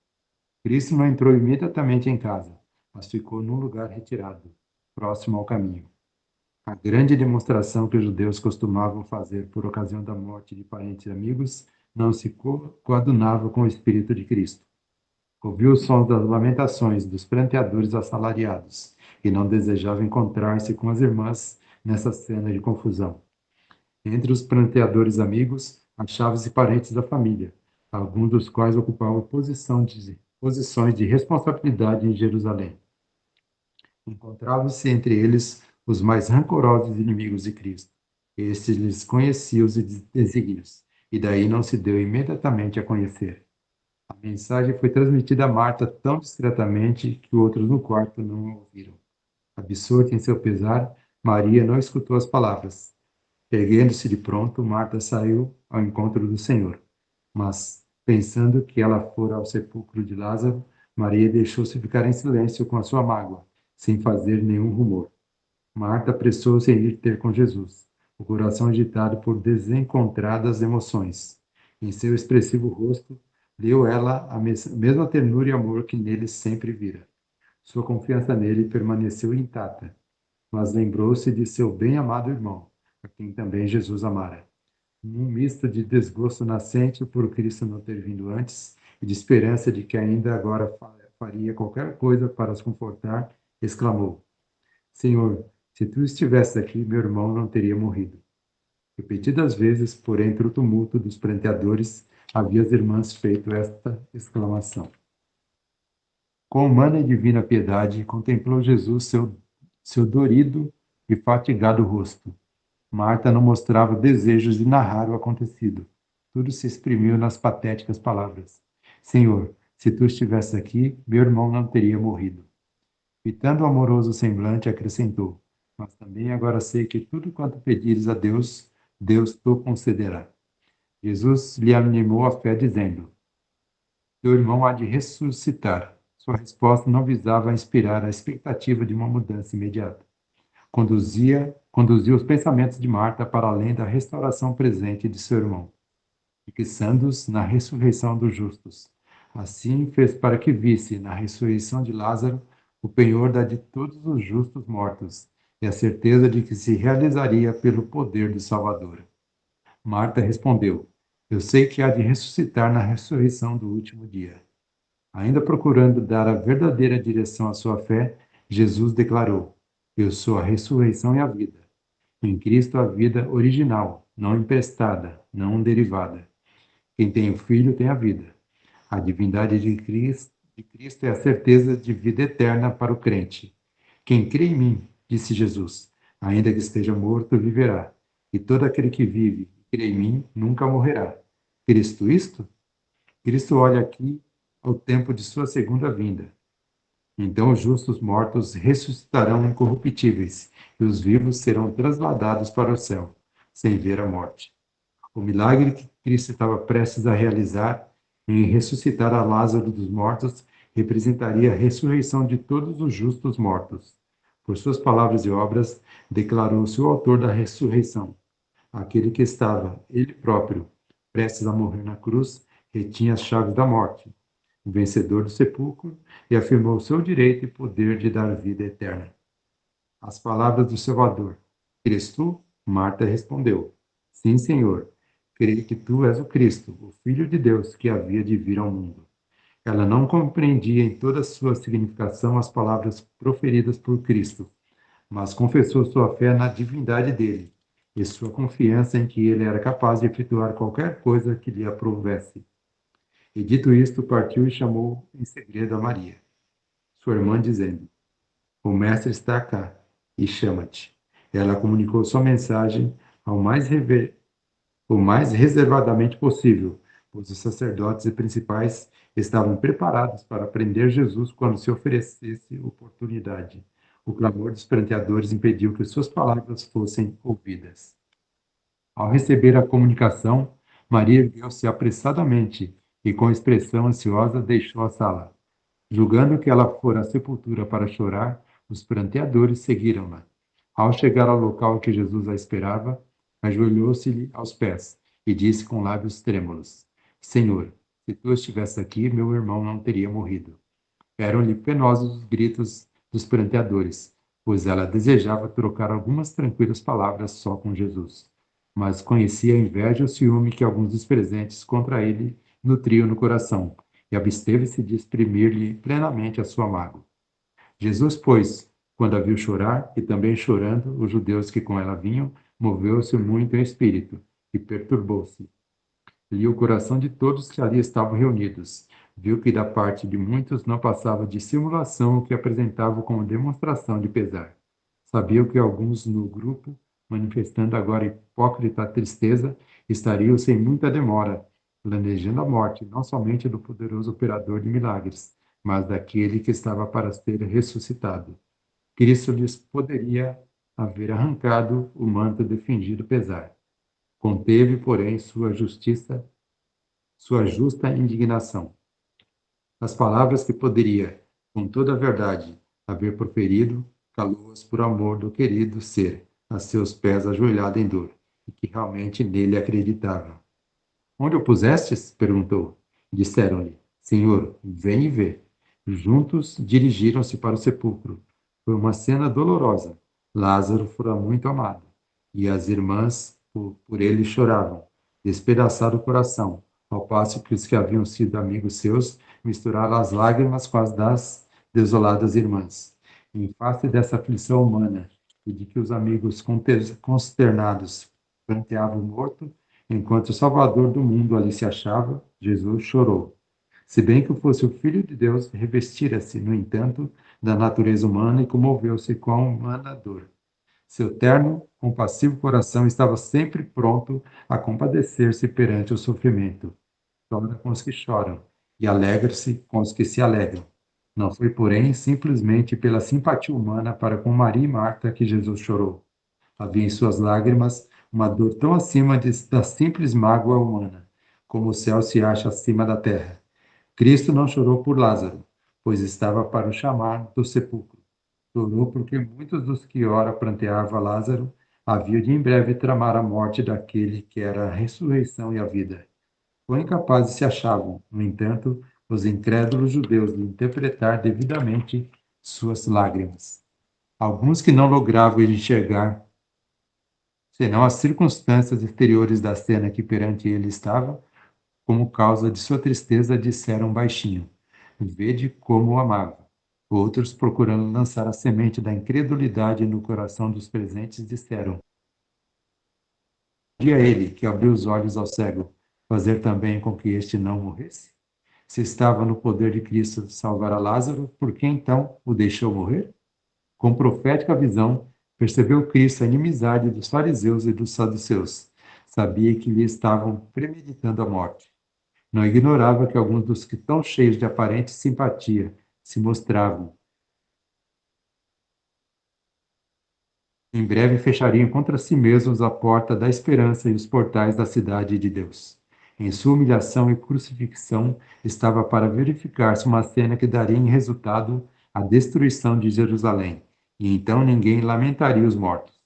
Cristo não entrou imediatamente em casa, mas ficou num lugar retirado, próximo ao caminho. A grande demonstração que os judeus costumavam fazer por ocasião da morte de parentes e amigos não se coadunava com o Espírito de Cristo. Ouviu os sons das lamentações dos pranteadores assalariados e não desejava encontrar-se com as irmãs nessa cena de confusão. Entre os pranteadores amigos, achavam-se parentes da família, alguns dos quais ocupavam posições de responsabilidade em Jerusalém. Encontravam-se entre eles os mais rancorosos inimigos de Cristo. Estes lhes conheciam os desígnios, e daí não se deu imediatamente a conhecer. A mensagem foi transmitida a Marta tão discretamente que outros no quarto não a ouviram. Absorta em seu pesar, Maria não escutou as palavras. Erguendo-se de pronto, Marta saiu ao encontro do Senhor. Mas, pensando que ela fora ao sepulcro de Lázaro, Maria deixou-se ficar em silêncio com a sua mágoa, sem fazer nenhum rumor. Marta apressou-se em ir ter com Jesus, o coração agitado por desencontradas emoções. Em seu expressivo rosto, leu ela a mesma ternura e amor que nele sempre vira. Sua confiança nele permaneceu intacta, mas lembrou-se de seu bem-amado irmão, a quem também Jesus amara. Num misto de desgosto nascente por Cristo não ter vindo antes e de esperança de que ainda agora faria qualquer coisa para os confortar, exclamou: Senhor, se tu estivesses aqui, meu irmão não teria morrido. Repetidas vezes, por entre o tumulto dos pranteadores, havia as irmãs feito esta exclamação. Com humana e divina piedade, contemplou Jesus seu dorido e fatigado rosto. Marta não mostrava desejos de narrar o acontecido. Tudo se exprimiu nas patéticas palavras: Senhor, se tu estivesses aqui, meu irmão não teria morrido. Fitando o amoroso semblante, acrescentou: Mas também agora sei que tudo quanto pedires a Deus, Deus te concederá. Jesus lhe animou a fé, dizendo: Teu irmão há de ressuscitar. Sua resposta não visava inspirar a expectativa de uma mudança imediata. Conduziu os pensamentos de Marta para além da restauração presente de seu irmão, fixando-os na ressurreição dos justos. Assim fez para que visse na ressurreição de Lázaro o penhor da de todos os justos mortos e a certeza de que se realizaria pelo poder do Salvador. Marta respondeu: Eu sei que há de ressuscitar na ressurreição do último dia. Ainda procurando dar a verdadeira direção à sua fé, Jesus declarou: Eu sou a ressurreição e a vida. Em Cristo a vida original, não emprestada, não derivada. Quem tem o Filho tem a vida. A divindade de Cristo é a certeza de vida eterna para o crente. Quem crê em mim, disse Jesus, ainda que esteja morto, viverá. E todo aquele que vive e crê em mim nunca morrerá. Cristo isto? Cristo olha aqui ao tempo de sua segunda vinda. Então os justos mortos ressuscitarão incorruptíveis, e os vivos serão transladados para o céu, sem ver a morte. O milagre que Cristo estava prestes a realizar em ressuscitar a Lázaro dos mortos representaria a ressurreição de todos os justos mortos. Por suas palavras e obras, declarou-se o autor da ressurreição. Aquele que estava, ele próprio, prestes a morrer na cruz, retinha as chaves da morte, o vencedor do sepulcro, e afirmou seu direito e poder de dar vida eterna. As palavras do Salvador: Crês tu? Marta respondeu: Sim, Senhor. Creio que tu és o Cristo, o Filho de Deus, que havia de vir ao mundo. Ela não compreendia em toda a sua significação as palavras proferidas por Cristo, mas confessou sua fé na divindade dele e sua confiança em que ele era capaz de efetuar qualquer coisa que lhe aprovesse. E dito isto, partiu e chamou em segredo a Maria, sua irmã, dizendo: O mestre está cá e chama-te. Ela comunicou sua mensagem o mais reservadamente possível, pois os sacerdotes e principais estavam preparados para prender Jesus quando se oferecesse oportunidade. O clamor dos pranteadores impediu que suas palavras fossem ouvidas. Ao receber a comunicação, Maria ergueu-se apressadamente e, com expressão ansiosa, deixou a sala. Julgando que ela fora à sepultura para chorar, os pranteadores seguiram-na. Ao chegar ao local em que Jesus a esperava, ajoelhou-se-lhe aos pés e disse com lábios trêmulos: Senhor, se tu estivesse aqui, meu irmão não teria morrido. Eram-lhe penosos os gritos dos pranteadores, pois ela desejava trocar algumas tranquilas palavras só com Jesus. Mas conhecia a inveja e o ciúme que alguns dos presentes contra ele nutriam no coração, e absteve-se de exprimir-lhe plenamente a sua mágoa. Jesus, pois, quando a viu chorar, e também chorando os judeus que com ela vinham, moveu-se muito em espírito, e perturbou-se. Lia o coração de todos que ali estavam reunidos. Viu que da parte de muitos não passava de simulação o que apresentavam como demonstração de pesar. Sabia que alguns no grupo, manifestando agora hipócrita tristeza, estariam sem muita demora, planejando a morte não somente do poderoso operador de milagres, mas daquele que estava para ser ressuscitado. Cristo lhes poderia haver arrancado o manto de fingido pesar. Conteve, porém, sua justa indignação. As palavras que poderia, com toda a verdade, haver proferido, calou-as por amor do querido ser, a seus pés ajoelhado em dor, e que realmente nele acreditava. Onde o pusestes? Perguntou. Disseram-lhe, Senhor, vem e vê. Juntos dirigiram-se para o sepulcro. Foi uma cena dolorosa. Lázaro fora muito amado, e as irmãs por ele choravam, despedaçado o coração, ao passo que os que haviam sido amigos seus misturaram as lágrimas com as das desoladas irmãs. Em face dessa aflição humana e de que os amigos consternados pranteavam o morto, enquanto o Salvador do mundo ali se achava, Jesus chorou. Se bem que fosse o Filho de Deus, revestira-se, no entanto, da natureza humana e comoveu-se com a humana dor. Seu terno, compassivo coração estava sempre pronto a compadecer-se perante o sofrimento. Chora com os que choram e alegra-se com os que se alegram. Não foi, porém, simplesmente pela simpatia humana para com Maria e Marta que Jesus chorou. Havia em suas lágrimas uma dor tão acima da simples mágoa humana, como o céu se acha acima da terra. Cristo não chorou por Lázaro, pois estava para o chamar do sepulcro. Chorou porque muitos dos que ora pranteava Lázaro haviam de em breve tramar a morte daquele que era a ressurreição e a vida. Quão incapazes se achavam, no entanto, os incrédulos judeus de interpretar devidamente suas lágrimas. Alguns que não logravam enxergar senão as circunstâncias exteriores da cena que perante ele estava, como causa de sua tristeza, disseram baixinho, vede como o amava. Outros, procurando lançar a semente da incredulidade no coração dos presentes, disseram, podia ele, que abriu os olhos ao cego, fazer também com que este não morresse? Se estava no poder de Cristo salvar a Lázaro, por que então o deixou morrer? Com profética visão, percebeu Cristo a inimizade dos fariseus e dos saduceus. Sabia que lhe estavam premeditando a morte. Não ignorava que alguns dos que tão cheios de aparente simpatia se mostravam. Em breve fechariam contra si mesmos a porta da esperança e os portais da cidade de Deus. Em sua humilhação e crucifixão estava para verificar-se uma cena que daria em resultado a destruição de Jerusalém, e então ninguém lamentaria os mortos.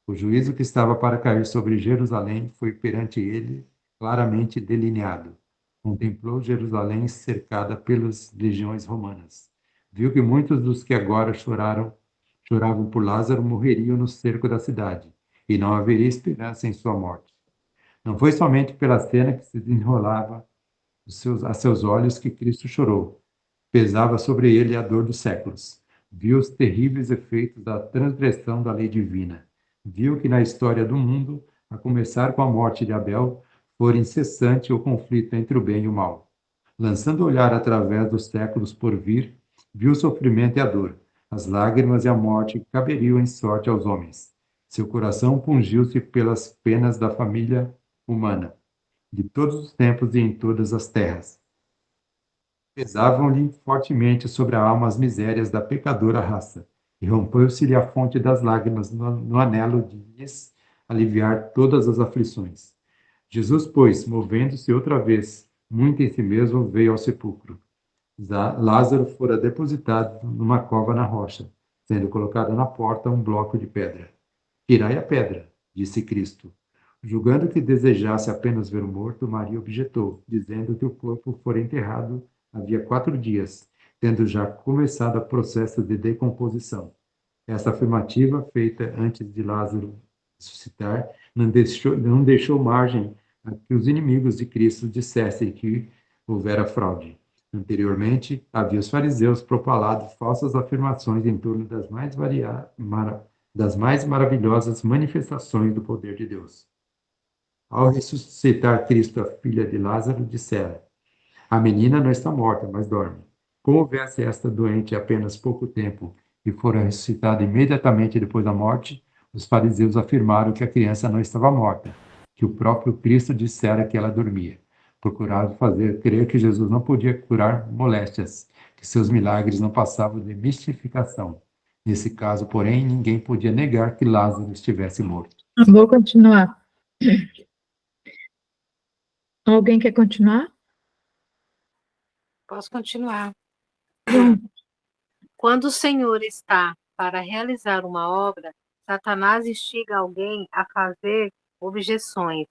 O juízo que estava para cair sobre Jerusalém foi perante ele claramente delineado. Contemplou Jerusalém cercada pelas legiões romanas. Viu que muitos dos que agora choravam por Lázaro morreriam no cerco da cidade, e não haveria esperança em sua morte. Não foi somente pela cena que se desenrolava a seus olhos que Cristo chorou. Pesava sobre ele a dor dos séculos. Viu os terríveis efeitos da transgressão da lei divina. Viu que na história do mundo, a começar com a morte de Abel, fora incessante o conflito entre o bem e o mal. Lançando o olhar através dos séculos por vir, viu o sofrimento e a dor, as lágrimas e a morte que caberiam em sorte aos homens. Seu coração pungiu-se pelas penas da família humana, de todos os tempos e em todas as terras. Pesavam-lhe fortemente sobre a alma as misérias da pecadora raça, e rompeu-se-lhe a fonte das lágrimas no anelo de lhes aliviar todas as aflições. Jesus, pois, movendo-se outra vez, muito em si mesmo, veio ao sepulcro. Lázaro fora depositado numa cova na rocha, sendo colocado na porta um bloco de pedra. Tirai a pedra, disse Cristo. Julgando que desejasse apenas ver o morto, Maria objetou, dizendo que o corpo fora enterrado havia 4 dias, tendo já começado o processo de decomposição. Essa afirmativa, feita antes de Lázaro ressuscitar, não deixou margem a que os inimigos de Cristo dissessem que houvera fraude. Anteriormente, havia os fariseus propalado falsas afirmações em torno das mais maravilhosas manifestações do poder de Deus. Ao ressuscitar Cristo, a filha de Lázaro, disseram, a menina não está morta, mas dorme. Como houvesse esta doente apenas pouco tempo e fora ressuscitada imediatamente depois da morte, os fariseus afirmaram que a criança não estava morta, que o próprio Cristo dissera que ela dormia. Procuraram fazer crer que Jesus não podia curar moléstias, que seus milagres não passavam de mistificação. Nesse caso, porém, ninguém podia negar que Lázaro estivesse morto. Vou continuar. Alguém quer continuar? Posso continuar. Bom, Quando o Senhor está para realizar uma obra, Satanás instiga alguém a fazer objeções.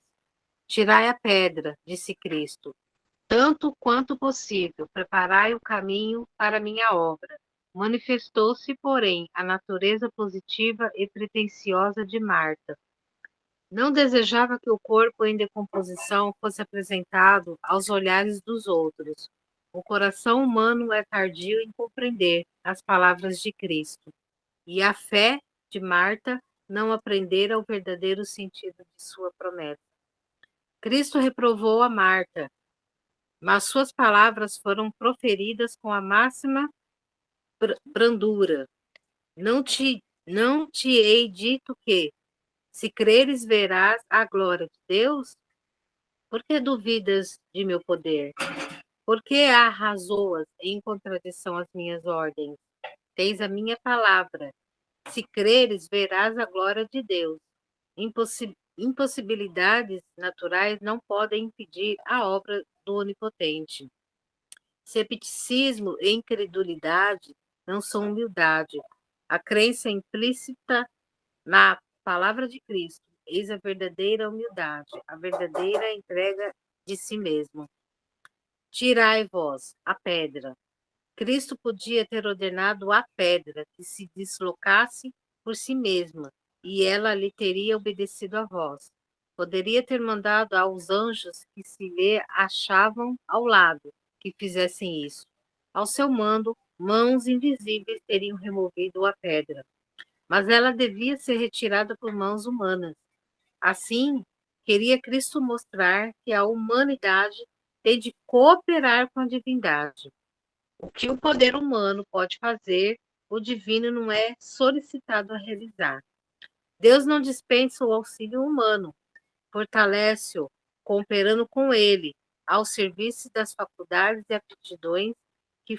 Tirai a pedra, disse Cristo. Tanto quanto possível, preparai o caminho para minha obra. Manifestou-se, porém, a natureza positiva e pretensiosa de Marta. Não desejava que o corpo em decomposição fosse apresentado aos olhares dos outros. O coração humano é tardio em compreender as palavras de Cristo, e a fé de Marta não aprendera o verdadeiro sentido de sua promessa. Cristo reprovou a Marta, mas suas palavras foram proferidas com a máxima brandura. Não te hei dito que, se creres, verás a glória de Deus? Por que duvidas de meu poder? Por que arrazoas em contradição às minhas ordens? Tens a minha palavra. Se creres, verás a glória de Deus. Impossibilidades naturais não podem impedir a obra do Onipotente. Cepticismo e incredulidade não são humildade. A crença implícita na palavra de Cristo, eis a verdadeira humildade, a verdadeira entrega de si mesmo. Tirai vós a pedra. Cristo podia ter ordenado à pedra que se deslocasse por si mesma, e ela lhe teria obedecido a voz. Poderia ter mandado aos anjos que se lhe achavam ao lado que fizessem isso. Ao seu mando, mãos invisíveis teriam removido a pedra, mas ela devia ser retirada por mãos humanas. Assim, queria Cristo mostrar que a humanidade tem de cooperar com a divindade. O que o poder humano pode fazer, o divino não é solicitado a realizar. Deus não dispensa o auxílio humano, fortalece-o, cooperando com ele, ao serviço das faculdades e aptidões que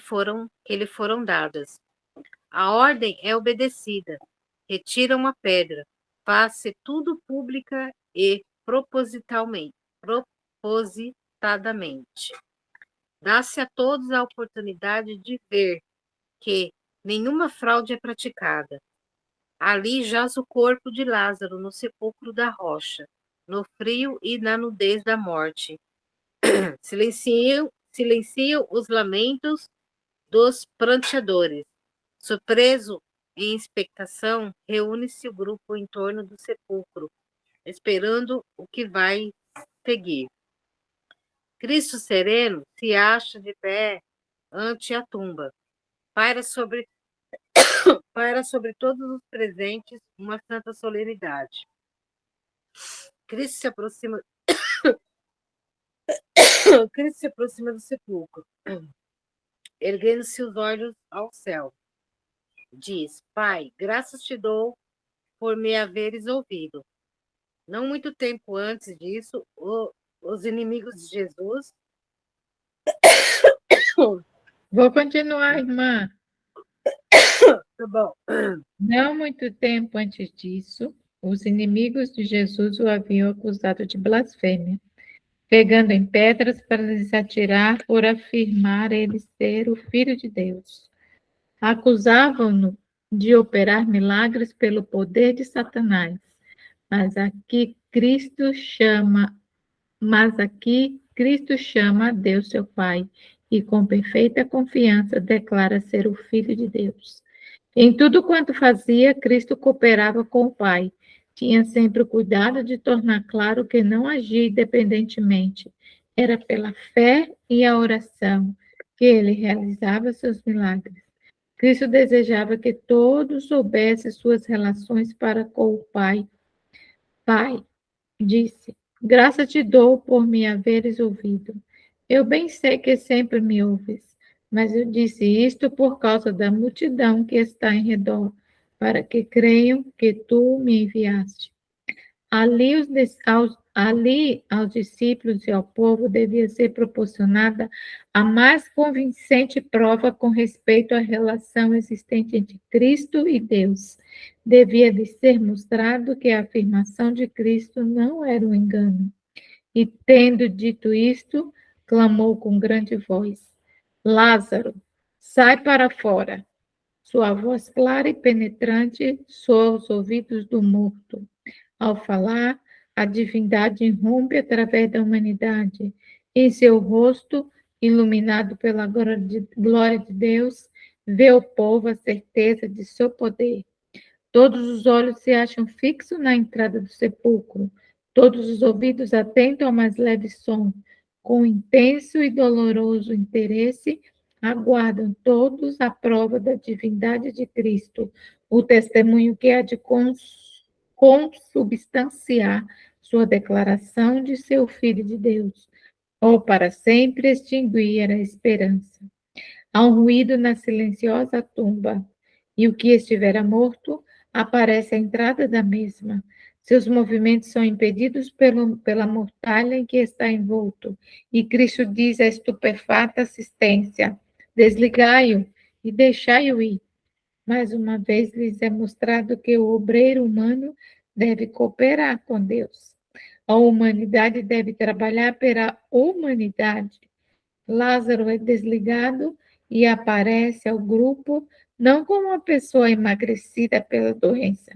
lhe foram dadas. A ordem é obedecida. Retira uma pedra, faz-se tudo pública e propositadamente. Dá-se a todos a oportunidade de ver que nenhuma fraude é praticada. Ali jaz o corpo de Lázaro no sepulcro da rocha, no frio e na nudez da morte. Silenciam os lamentos dos pranteadores. Surpreso em expectação, reúne-se o grupo em torno do sepulcro, esperando o que vai seguir. Cristo sereno se acha de pé ante a tumba. Paira sobre todos os presentes uma santa solenidade. Cristo se aproxima do sepulcro, erguendo-se os olhos ao céu. Diz: Pai, graças te dou por me haveres ouvido. Não muito tempo antes disso, os inimigos de Jesus. vou continuar, irmã. Tá bom. Não muito tempo antes disso, os inimigos de Jesus o haviam acusado de blasfêmia, pegando em pedras para lhes atirar por afirmar ele ser o Filho de Deus. Acusavam-no de operar milagres pelo poder de Satanás, mas aqui Cristo chama a Deus seu Pai e com perfeita confiança declara ser o Filho de Deus. Em tudo quanto fazia, Cristo cooperava com o Pai. Tinha sempre o cuidado de tornar claro que não agia independentemente. Era pela fé e a oração que ele realizava seus milagres. Cristo desejava que todos soubessem suas relações para com o Pai. Pai, disse, graça te dou por me haveres ouvido. Eu bem sei que sempre me ouves, mas eu disse isto por causa da multidão que está em redor, para que creiam que tu me enviaste. Ali, aos discípulos e ao povo devia ser proporcionada a mais convincente prova com respeito à relação existente entre Cristo e Deus. Devia lhe ser mostrado que a afirmação de Cristo não era um engano. E, tendo dito isto, clamou com grande voz: Lázaro, sai para fora. Sua voz clara e penetrante soa aos ouvidos do morto. Ao falar, a divindade irrompe através da humanidade. Em seu rosto, iluminado pela glória de Deus, vê o povo a certeza de seu poder. Todos os olhos se acham fixos na entrada do sepulcro, todos os ouvidos atentos ao mais leve som. Com intenso e doloroso interesse, aguardam todos a prova da divindade de Cristo, o testemunho que há de consubstanciar sua declaração de seu Filho de Deus, ou para sempre extinguir a esperança. Há um ruído na silenciosa tumba, e o que estivera morto aparece à entrada da mesma. Seus movimentos são impedidos pela mortalha em que está envolto, e Cristo diz à estupefata assistência: desligai-o e deixai-o ir. Mais uma vez lhes é mostrado que o obreiro humano deve cooperar com Deus. A humanidade deve trabalhar pela humanidade. Lázaro é desligado e aparece ao grupo não como uma pessoa emagrecida pela doença,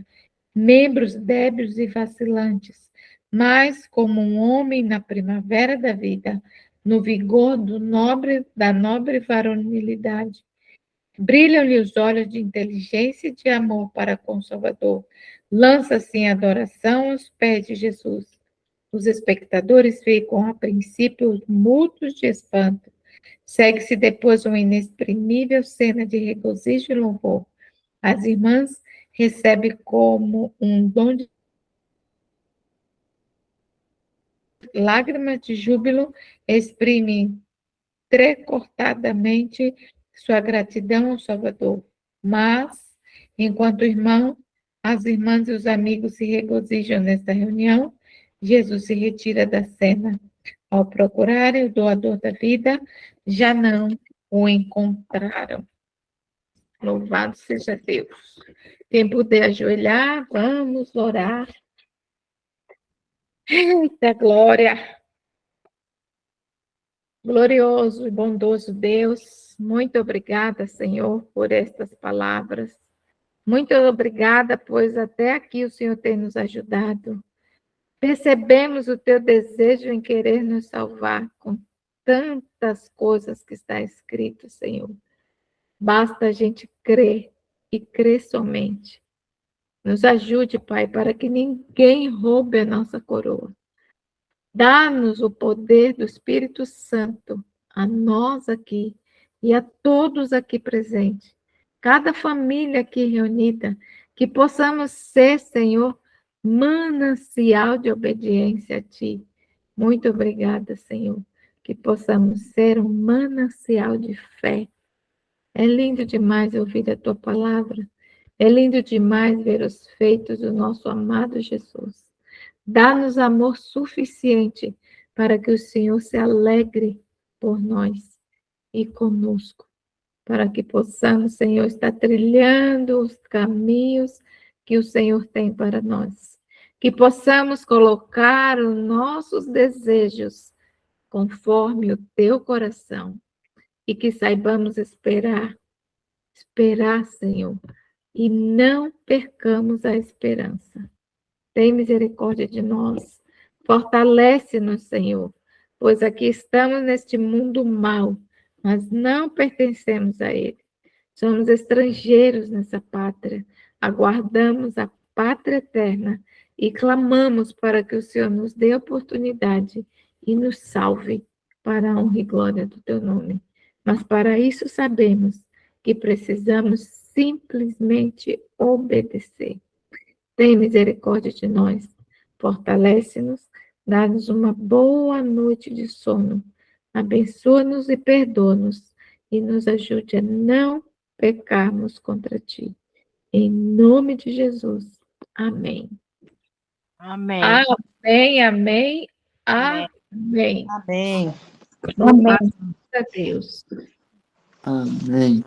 membros débeis e vacilantes, mas como um homem na primavera da vida, no vigor da nobre varonilidade. Brilham-lhe os olhos de inteligência e de amor para com o Salvador. Lança-se em adoração aos pés de Jesus. Os espectadores ficam, a princípio, mudos de espanto. Segue-se depois uma inexprimível cena de regozijo e louvor. As irmãs recebem como um dom de lágrimas de júbilo, exprimem trecortadamente sua gratidão ao Salvador. Mas, enquanto as irmãs e os amigos se regozijam nesta reunião, Jesus se retira da cena. Ao procurarem o doador da vida, já não o encontraram. Louvado seja Deus. Quem puder ajoelhar, vamos orar. Eita glória! Glorioso e bondoso Deus, muito obrigada, Senhor, por estas palavras. Muito obrigada, pois até aqui o Senhor tem nos ajudado. Percebemos o teu desejo em querer nos salvar com tantas coisas que está escrito, Senhor. Basta a gente crer e crer somente. Nos ajude, Pai, para que ninguém roube a nossa coroa. Dá-nos o poder do Espírito Santo a nós aqui e a todos aqui presentes, cada família aqui reunida, que possamos ser, Senhor, manancial de obediência a Ti. Muito obrigada, Senhor, que possamos ser um manancial de fé. É lindo demais ouvir a Tua palavra, é lindo demais ver os feitos do nosso amado Jesus. Dá-nos amor suficiente para que o Senhor se alegre por nós e conosco, para que possamos, Senhor, estar trilhando os caminhos que o Senhor tem para nós. Que possamos colocar os nossos desejos conforme o teu coração e que saibamos esperar, Senhor, e não percamos a esperança. Tem misericórdia de nós, fortalece-nos, Senhor, pois aqui estamos neste mundo mau, mas não pertencemos a ele. Somos estrangeiros nessa pátria, aguardamos a pátria eterna e clamamos para que o Senhor nos dê oportunidade e nos salve para a honra e glória do teu nome. Mas para isso sabemos que precisamos simplesmente obedecer. Tem misericórdia de nós, fortalece-nos, dá-nos uma boa noite de sono, abençoa-nos e perdoa-nos, e nos ajude a não pecarmos contra Ti. Em nome de Jesus. Amém. Amém. Amém. Amém, amém, amém. Amém. Glória a Deus. Amém.